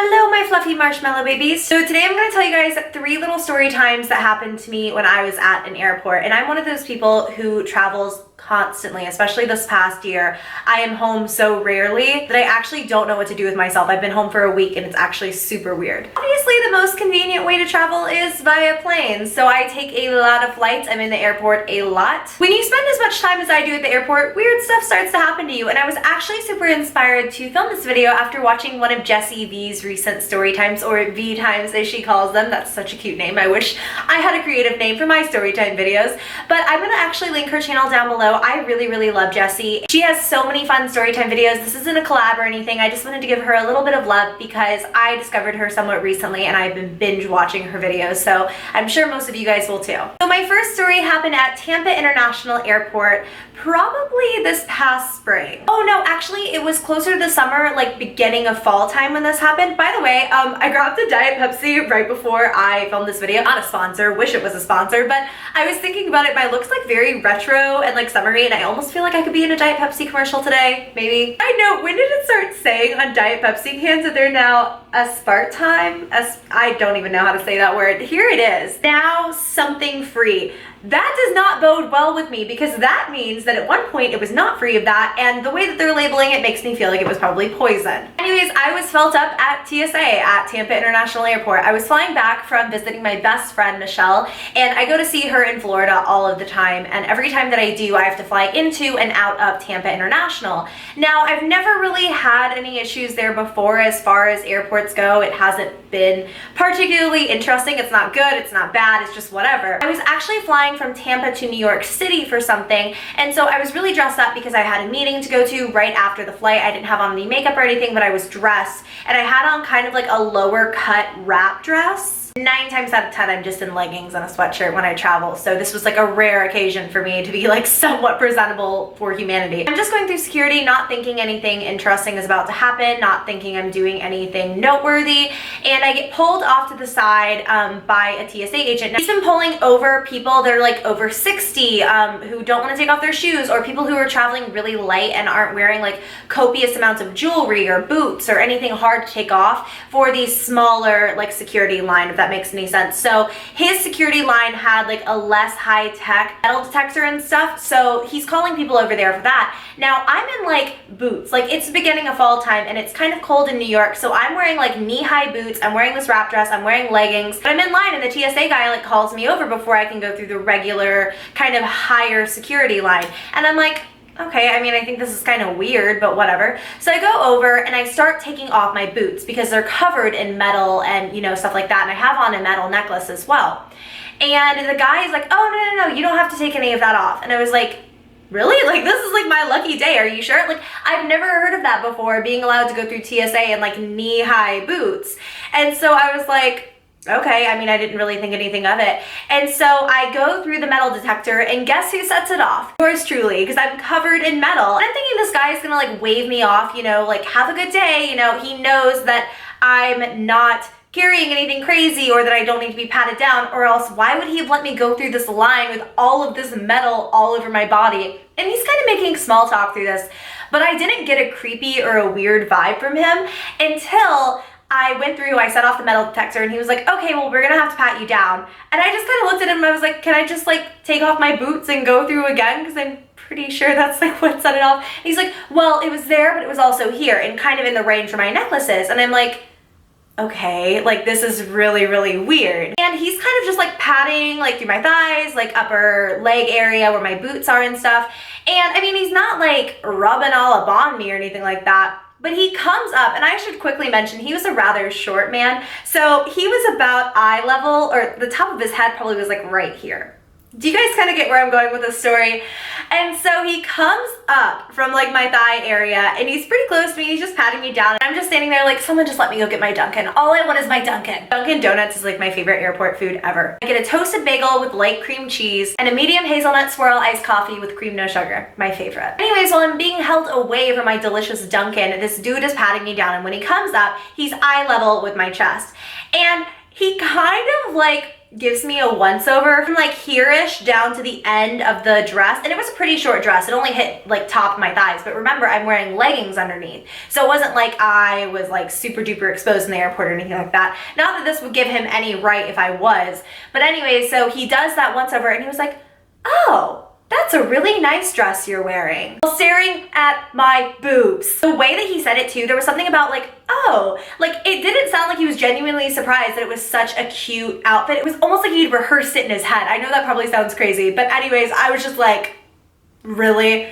Hello, my fluffy marshmallow babies. So today I'm going to tell you guys 3 little story times that happened to me when I was at an airport. And I'm one of those people who travels constantly, especially this past year. I am home so rarely that I actually don't know what to do with myself. I've been home for a week and it's actually super weird. Obviously, the most convenient way to travel is via plane. So I take a lot of flights. I'm in the airport a lot. When you spend as much time as I do at the airport, weird stuff starts to happen to you. And I was actually super inspired to film this video after watching one of Jessie V's recent story times, or V times as she calls them. That's such a cute name. I wish I had a creative name for my story time videos, but I'm gonna actually link her channel down below. I really love Jessie. She has so many fun storytime videos. This isn't a collab or anything. I just wanted to give her a little bit of love because I discovered her somewhat recently and I've been binge watching her videos, so I'm sure most of you guys will too. So my first story happened at Tampa International Airport, probably this past spring. Oh no, actually it was closer to the summer, like beginning of fall time when this happened. By the way, I grabbed a Diet Pepsi right before I filmed this video. Not a sponsor, wish it was a sponsor, but I was thinking about it. My look's like very retro and like summery, and I almost feel like I could be in a Diet Pepsi commercial today, maybe. I know, when did it start saying on Diet Pepsi cans that they're now aspartame? I don't even know how to say that word. Here it is. Now something free. That does not bode well with me because that means that at one point it was not free of that, and the way that they're labeling it makes me feel like it was probably poison. Anyways, I was felt up at TSA at Tampa International Airport. I was flying back from visiting my best friend Michelle, and I go to see her in Florida all of the time, and every time that I do I have to fly into and out of Tampa International. Now I've never really had any issues there before as far as airports go. It hasn't been particularly interesting. It's not good, it's not bad, it's just whatever. I was actually flying from Tampa to New York City for something, and so I was really dressed up because I had a meeting to go to right after the flight. I didn't have on any makeup or anything, but I was dressed, and I had on kind of like a lower cut wrap dress. 9 times out of 10 I'm just in leggings and a sweatshirt when I travel, so this was like a rare occasion for me to be like somewhat presentable for humanity. I'm just going through security, not thinking anything interesting is about to happen, not thinking I'm doing anything noteworthy, and I get pulled off to the side by a TSA agent. Now, he's been pulling over people that are like over 60 who don't want to take off their shoes, or people who are traveling really light and aren't wearing like copious amounts of jewelry or boots or anything hard to take off for the smaller like security line, if that makes any sense. So his security line had like a less high-tech metal detector and stuff, so he's calling people over there for that. Now I'm in like boots, like it's the beginning of fall time and it's kind of cold in New York, so I'm wearing like knee-high boots, I'm wearing this wrap dress, I'm wearing leggings, but I'm in line and the TSA guy like calls me over before I can go through the regular kind of higher security line, and I'm like, okay, I mean, I think this is kind of weird, but whatever. So I go over and I start taking off my boots because they're covered in metal and, you know, stuff like that. And I have on a metal necklace as well. And the guy is like, oh, no, you don't have to take any of that off. And I was like, really? Like, this is like my lucky day. Are you sure? Like, I've never heard of that before, being allowed to go through TSA in like knee-high boots. And so I was like, okay, I mean, I didn't really think anything of it. And so I go through the metal detector, and guess who sets it off? Yours truly, because I'm covered in metal. And I'm thinking this guy is gonna like wave me off, you know, like, have a good day, you know, he knows that I'm not carrying anything crazy or that I don't need to be patted down, or else why would he have let me go through this line with all of this metal all over my body? And he's kind of making small talk through this, but I didn't get a creepy or a weird vibe from him until I went through, I set off the metal detector, and he was like, okay, well, we're gonna have to pat you down. And I just kind of looked at him and I was like, can I just like take off my boots and go through again? Because I'm pretty sure that's like what set it off. And he's like, well, it was there, but it was also here and kind of in the range where my necklace is. And I'm like, okay, like this is really weird. And he's kind of just like patting like through my thighs, like upper leg area where my boots are and stuff. And I mean, he's not like rubbing all up on me or anything like that. But he comes up, and I should quickly mention, he was a rather short man. So he was about eye level, or the top of his head probably was like right here. Do you guys kind of get where I'm going with this story? And so he comes up from like my thigh area, and he's pretty close to me. He's just patting me down. And I'm just standing there like, someone just let me go get my Dunkin'. All I want is my Dunkin'. Dunkin' Donuts is like my favorite airport food ever. I get a toasted bagel with light cream cheese and a medium hazelnut swirl iced coffee with cream no sugar. My favorite. Anyways, while I'm being held away from my delicious Dunkin', this dude is patting me down, and when he comes up, he's eye level with my chest. And he kind of like gives me a once-over from like here-ish down to the end of the dress. And it was a pretty short dress. It only hit like top of my thighs. But remember, I'm wearing leggings underneath. So it wasn't like I was like super duper exposed in the airport or anything like that. Not that this would give him any right if I was. But anyway, so he does that once-over and he was like, oh, that's a really nice dress you're wearing, while staring at my boobs. The way that he said it too, there was something about like, oh, like it didn't sound like he was genuinely surprised that it was such a cute outfit. It was almost like he'd rehearsed it in his head. I know that probably sounds crazy, but anyways, I was just like, really?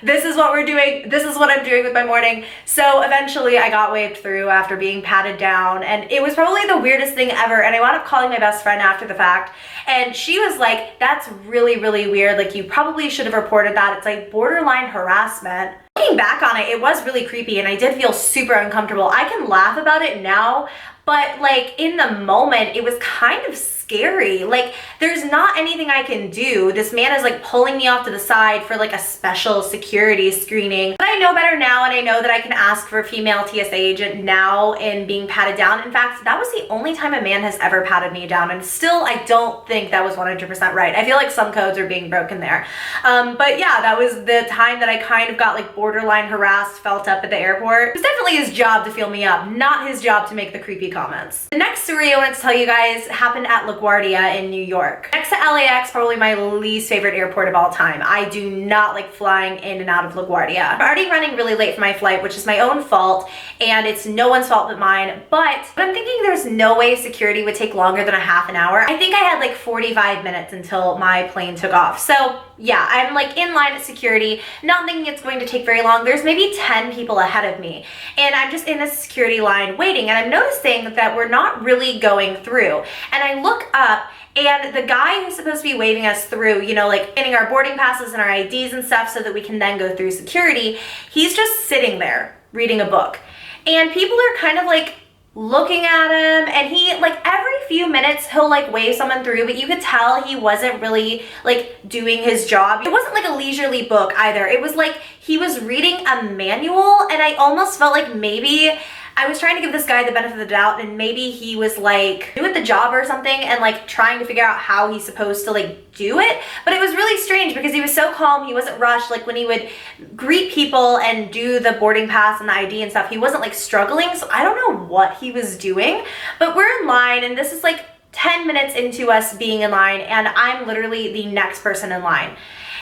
This is what we're doing? This is what I'm doing with my morning? So eventually I got waved through after being patted down, and it was probably the weirdest thing ever. And I wound up calling my best friend after the fact, and she was like, that's really weird. Like, you probably should have reported that. It's like borderline harassment. Looking back on it, it was really creepy and I did feel super uncomfortable. I can laugh about it now, but like in the moment, it was kind of scary. Like, there's not anything I can do. This man is like pulling me off to the side for like a special security screening. But I know better now, and I know that I can ask for a female TSA agent now in being patted down. In fact, that was the only time a man has ever patted me down, and still I don't think that was 100% right. I feel like some codes are being broken there. But yeah, that was the time that I kind of got like borderline harassed, felt up at the airport. It was definitely his job to feel me up, not his job to make the creepy comments. The next story I want to tell you guys happened at LaGuardia in New York. Next to LAX, probably my least favorite airport of all time. I do not like flying in and out of LaGuardia. I'm already running really late for my flight, which is my own fault, and it's no one's fault but mine. But I'm thinking there's no way security would take longer than a half an hour. I think I had like 45 minutes until my plane took off. So yeah, I'm like in line at security, not thinking it's going to take very long. There's maybe 10 people ahead of me, and I'm just in a security line waiting, and I'm noticing that we're not really going through. And I look up, and the guy who's supposed to be waving us through, you know, like getting our boarding passes and our IDs and stuff so that we can then go through security, he's just sitting there reading a book. And people are kind of like looking at him, and he like every few minutes he'll like wave someone through, but you could tell he wasn't really like doing his job. It wasn't like a leisurely book either. It was like he was reading a manual, and I almost felt like maybe I was trying to give this guy the benefit of the doubt, and maybe he was like new at the job or something and like trying to figure out how he's supposed to like do it. But it was really strange because he was so calm, he wasn't rushed. Like when he would greet people and do the boarding pass and the ID and stuff, he wasn't like struggling. So I don't know what he was doing, but we're in line, and this is like 10 minutes into us being in line, and I'm literally the next person in line.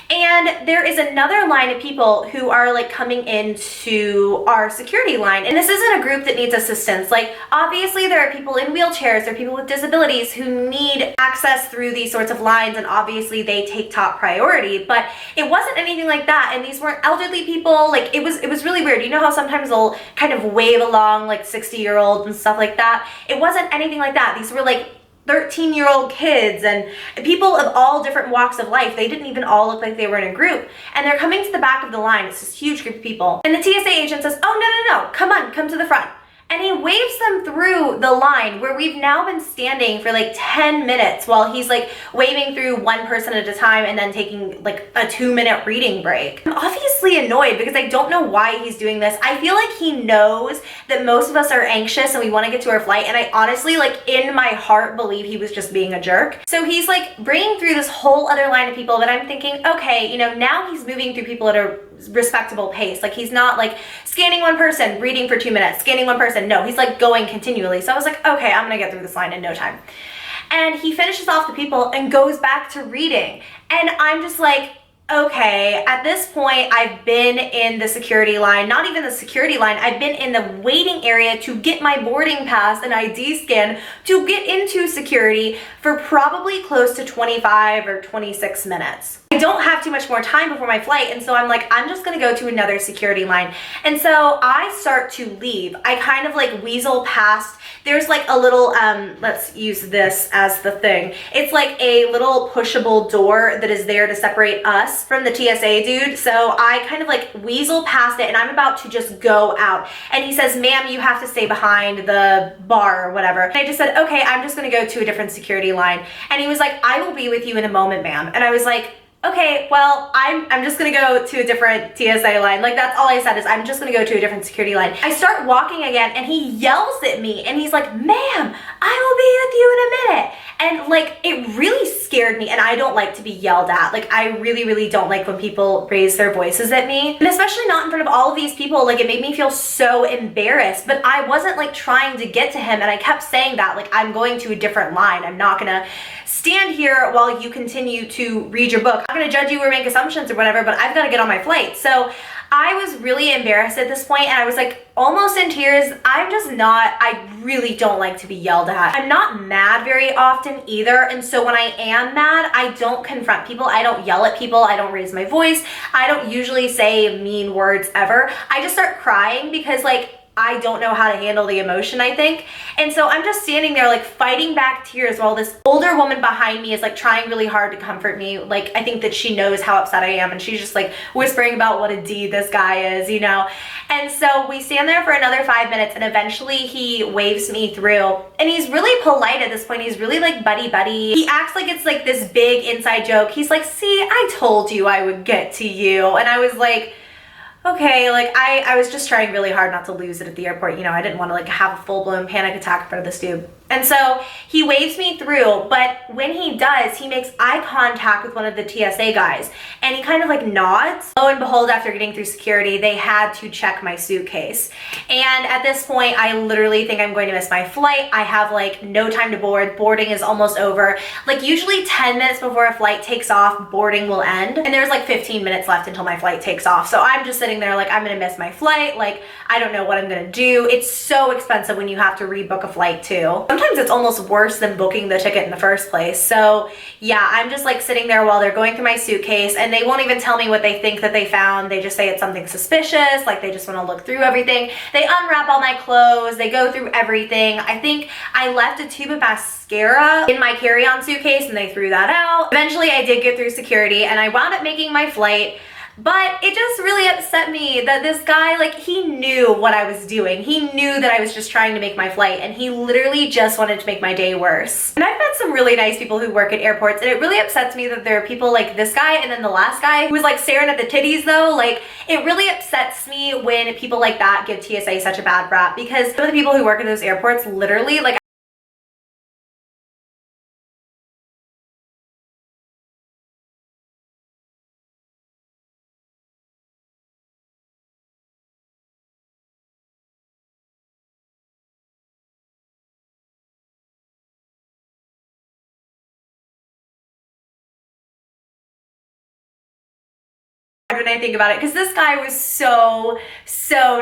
And there is another line of people who are like coming into our security line. And this isn't a group that needs assistance. Like obviously there are people in wheelchairs, there are people with disabilities who need access through these sorts of lines, and obviously they take top priority, but it wasn't anything like that. And these weren't elderly people. Like it was really weird. You know how sometimes they'll kind of wave along like 60-year-olds and stuff like that? It wasn't anything like that. These were like 13-year-old kids and people of all different walks of life. They didn't even all look like they were in a group. And they're coming to the back of the line. It's this huge group of people. And the TSA agent says, oh, no, come on, come to the front. And he waves them through the line where we've now been standing for like 10 minutes while he's like waving through one person at a time and then taking like a 2-minute reading break. I'm obviously annoyed because I don't know why he's doing this. I feel like he knows that most of us are anxious and we want to get to our flight, and I honestly like in my heart believe he was just being a jerk. So he's like bringing through this whole other line of people that I'm thinking, okay, you know, now he's moving through people at a respectable pace. Like he's not like scanning one person, reading for 2 minutes, scanning one person. No, he's like going continually. So I was like, okay, I'm gonna get through this line in no time. And he finishes off the people and goes back to reading. And I'm just like, okay, at this point, I've been in the security line, not even the security line, I've been in the waiting area to get my boarding pass and ID scan to get into security for probably close to 25 or 26 minutes. I don't have too much more time before my flight, and so I'm like, I'm just gonna go to another security line. And so I start to leave. I kind of like weasel past. There's like a little, let's use this as the thing. It's like a little pushable door that is there to separate us from the TSA dude. So I kind of like weasel past it, and I'm about to just go out. And he says, ma'am, you have to stay behind the bar or whatever. And I just said, okay, I'm just gonna go to a different security line. And he was like, I will be with you in a moment, ma'am. And I was like, okay, well, I'm just gonna go to a different TSA line. Like that's all I said is I'm just gonna go to a different security line. I start walking again, and he yells at me, and he's like, ma'am, I will be with you in a minute. And like, it really scared me, and I don't like to be yelled at. Like, I really, really don't like when people raise their voices at me, and especially not in front of all of these people. Like, it made me feel so embarrassed, but I wasn't like trying to get to him, and I kept saying that, like, I'm going to a different line. I'm not gonna stand here while you continue to read your book. I'm not gonna judge you or make assumptions or whatever, but I've got to get on my flight. So I was really embarrassed at this point, and I was like almost in tears. I really don't like to be yelled at. I'm not mad very often either, and so when I am mad, I don't confront people. I don't yell at people. I don't raise my voice. I don't usually say mean words ever. I just start crying because like, I don't know how to handle the emotion, I think. And so I'm just standing there like fighting back tears while this older woman behind me is like trying really hard to comfort me. Like, I think that she knows how upset I am, and she's just like whispering about what a D this guy is, you know? And so we stand there for another 5 minutes, and eventually he waves me through, and he's really polite at this point. He's really like buddy. He acts like it's like this big inside joke. He's like, see, I told you I would get to you. And I was like, okay, like I was just trying really hard not to lose it at the airport. You know, I didn't want to like have a full-blown panic attack in front of this dude. And so he waves me through, but when he does, he makes eye contact with one of the TSA guys, and he kind of like nods. Lo and behold, after getting through security, they had to check my suitcase. And at this point, I literally think I'm going to miss my flight. I have like no time to board. Boarding is almost over. Like, usually 10 minutes before a flight takes off, boarding will end. And there's like 15 minutes left until my flight takes off. So I'm just sitting there like, I'm gonna miss my flight. Like, I don't know what I'm gonna do. It's so expensive when you have to rebook a flight too. Sometimes it's almost worse than booking the ticket in the first place. So yeah, I'm just like sitting there while they're going through my suitcase, and they won't even tell me what they think that they found. They just say it's something suspicious, like they just want to look through everything. They unwrap all my clothes, they go through everything. I think I left a tube of mascara in my carry-on suitcase, and they threw that out. Eventually I did get through security, and I wound up making my flight. But it just really upset me that this guy, like, he knew what I was doing. He knew that I was just trying to make my flight, and he literally just wanted to make my day worse. And I've met some really nice people who work at airports, and it really upsets me that there are people like this guy and then the last guy who was like staring at the titties though. Like, it really upsets me when people like that give TSA such a bad rap, because some of the people who work at those airports literally, like, when I think about it, because this guy was so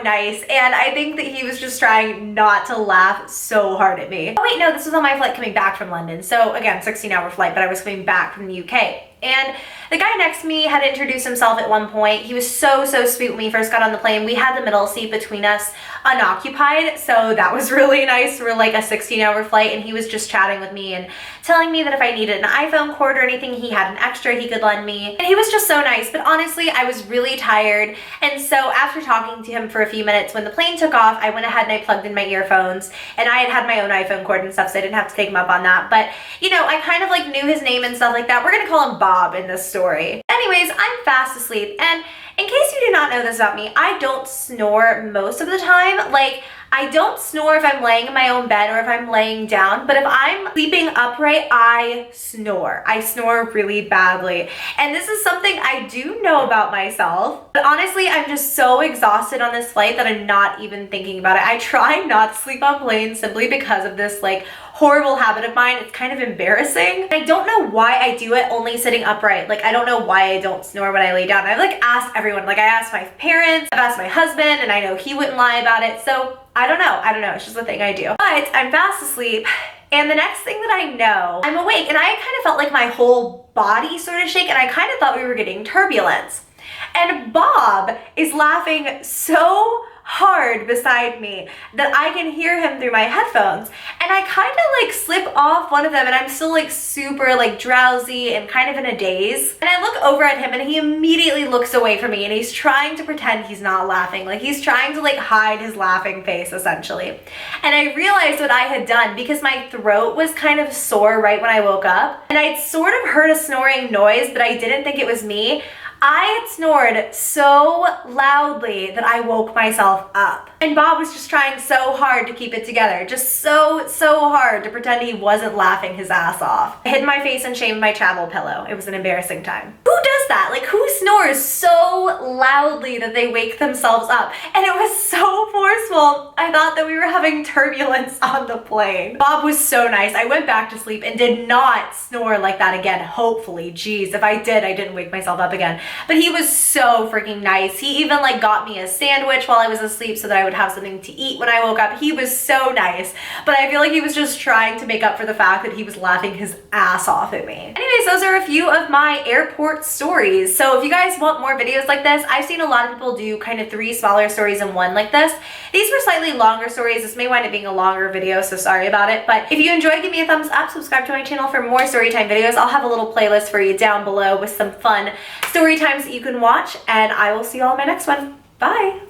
nice, and I think that he was just trying not to laugh so hard at me. Oh wait, no, this was on my flight coming back from London. So again, 16-hour flight, but I was coming back from the UK. And the guy next to me had introduced himself at one point. He was so sweet when we first got on the plane. We had the middle seat between us unoccupied, so that was really nice for like a 16-hour flight, and he was just chatting with me and telling me that if I needed an iPhone cord or anything, he had an extra he could lend me. And he was just so nice, but honestly, I was really tired. And so after talking to him for a few minutes, when the plane took off, I went ahead and I plugged in my earphones, and I had my own iPhone cord and stuff, so I didn't have to take him up on that. But you know, I kind of like knew his name and stuff like that. We're gonna call him Bob in this story. Anyways, I'm fast asleep, and in case you do not know this about me, I don't snore most of the time. Like, I don't snore if I'm laying in my own bed or if I'm laying down, but if I'm sleeping upright, I snore. I snore really badly. And this is something I do know about myself. But honestly, I'm just so exhausted on this flight that I'm not even thinking about it. I try not to sleep on planes simply because of this like horrible habit of mine. It's kind of embarrassing. I don't know why I do it only sitting upright. Like, I don't know why I don't snore when I lay down. I've like asked everyone. Like, I asked my parents, I've asked my husband, and I know he wouldn't lie about it. So I don't know. It's just a thing I do. But I'm fast asleep, and the next thing that I know, I'm awake, and I kind of felt like my whole body sort of shake, and I kind of thought we were getting turbulence. And Bob is laughing so hard beside me that I can hear him through my headphones, and I kind of like slip off one of them, and I'm still like super like drowsy and kind of in a daze, and I look over at him, and he immediately looks away from me, and he's trying to pretend he's not laughing. Like, he's trying to like hide his laughing face essentially. And I realized what I had done, because my throat was kind of sore right when I woke up, and I'd sort of heard a snoring noise, but I didn't think it was me. I had snored so loudly that I woke myself up. And Bob was just trying so hard to keep it together, just so hard to pretend he wasn't laughing his ass off. I hid my face in shame with my travel pillow. It was an embarrassing time. Who does that? Like, who snores so loudly that they wake themselves up? And it was so forceful. I thought that we were having turbulence on the plane. Bob was so nice. I went back to sleep and did not snore like that again, hopefully. Jeez, if I did, I didn't wake myself up again. But he was so freaking nice. He even like got me a sandwich while I was asleep so that I would have something to eat when I woke up. He was so nice, but I feel like he was just trying to make up for the fact that he was laughing his ass off at me. Anyways, those are a few of my airport stories. So if you guys want more videos like this, I've seen a lot of people do kind of 3 smaller stories in one like this. These were slightly longer stories. This may wind up being a longer video, so sorry about it. But if you enjoyed, give me a thumbs up, subscribe to my channel for more storytime videos. I'll have a little playlist for you down below with some fun story times that you can watch, and I will see you all in my next one. Bye!